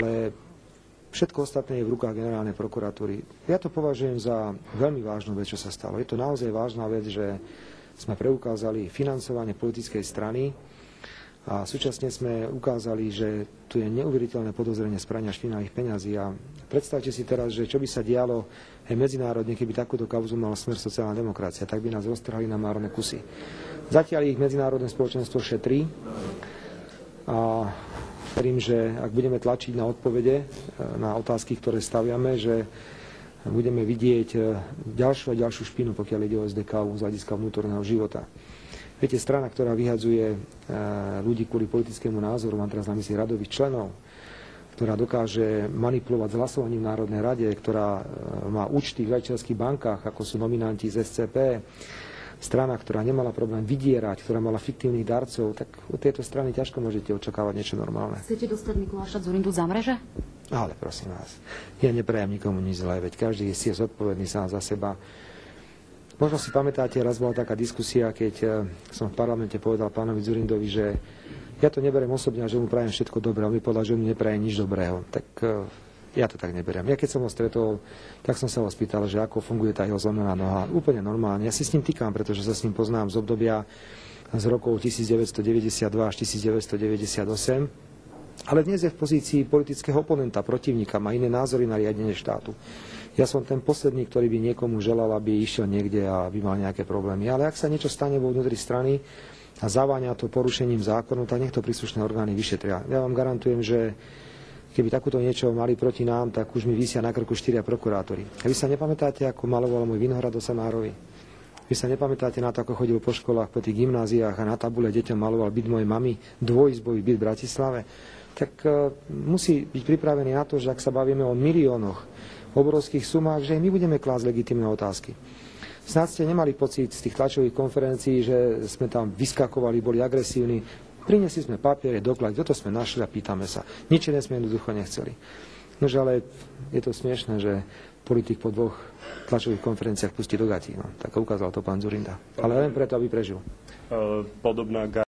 ale všetko ostatné je v rukách generálnej prokuratúry. Ja to považujem za veľmi vážnu vec, čo sa stalo. Je to naozaj vážna vec, že sme preukázali financovanie politickej strany a súčasne sme ukázali, že tu je neuveriteľné podozrenie z prania špinavých peňazí. A predstavte si teraz, že čo by sa dialo aj medzinárodne, keby takúto kauzu mal Smer sociálna demokracia, tak by nás roztrhali na márne kusy. Zatiaľ ich medzinárodné spoločenstvo šetrí a verím, že ak budeme tlačiť na odpovede, na otázky, ktoré staviame, že budeme vidieť ďalšiu a ďalšiu špinu, pokiaľ ide o SDK z hľadiska vnútorného života. Viete, strana, ktorá vyhadzuje ľudí kvôli politickému názoru, mám teraz na mysli radových členov, ktorá dokáže manipulovať s hlasovaním v Národnej rade, ktorá má účty v švajčiarskych bankách, ako sú nominanti z SCP, strana, ktorá nemala problém vydierať, ktorá mala fiktívnych darcov, tak od tejto strany ťažko môžete očakávať niečo normálne. Chcete dostať Mikuláša Dzurindu za mreže? Ale prosím vás, ja neprajem nikomu nič zlé, veď každý si je zodpovedný sám za seba. Možno si pamätáte, raz bola taká diskusia, keď som v parlamente povedal pánovi Dzurindovi, že ja to neberiem osobne, že mu prajem všetko dobré, on mi povedal, že mu neprajem nič dobrého. Tak ja to tak neberiem. Ja keď som ho stretol, tak som sa ho spýtal, že ako funguje tá jeho zlomená noha. Úplne normálne. Ja si s ním týkam, pretože sa s ním poznám z obdobia z rokov 1992 až 1998. Ale dnes je v pozícii politického oponenta, protivníka, má iné názory na riadenie štátu. Ja som ten posledný, ktorý by niekomu želal, aby išiel niekde a aby mal nejaké problémy. Ale ak sa niečo stane vo vnútri strany a zaváňa to porušením zákonu, tak nech to príslušné orgány vyšetria. Ja vám garantujem, že keby takúto niečo mali proti nám, tak už mi visia na krku 4 prokurátori. A vy sa nepamätáte, ako maloval môj Vinohrad do Samárovi? Vy sa nepamätáte na to, ako chodil po školách, po tých gymnáziách a na tabule deťom maloval byt mojej mamy, dvojizbový byt v Bratislave? Tak musí byť pripravený na to, že ak sa bavíme o miliónoch, obrovských sumách, že my budeme klásť legitímne otázky. Snáď ste nemali pocit z tých tlačových konferencií, že sme tam vyskakovali, boli agresívni. Priniesli sme papiere, doklady, toto sme našli a pýtame sa. Nič iné sme jednoducho nechceli. Nože ale je to smiešné, že politik po 2 tlačových konferenciách pustí do gatí. No, tak ukázal to pán Dzurinda. Ale len preto, aby prežil. Podobná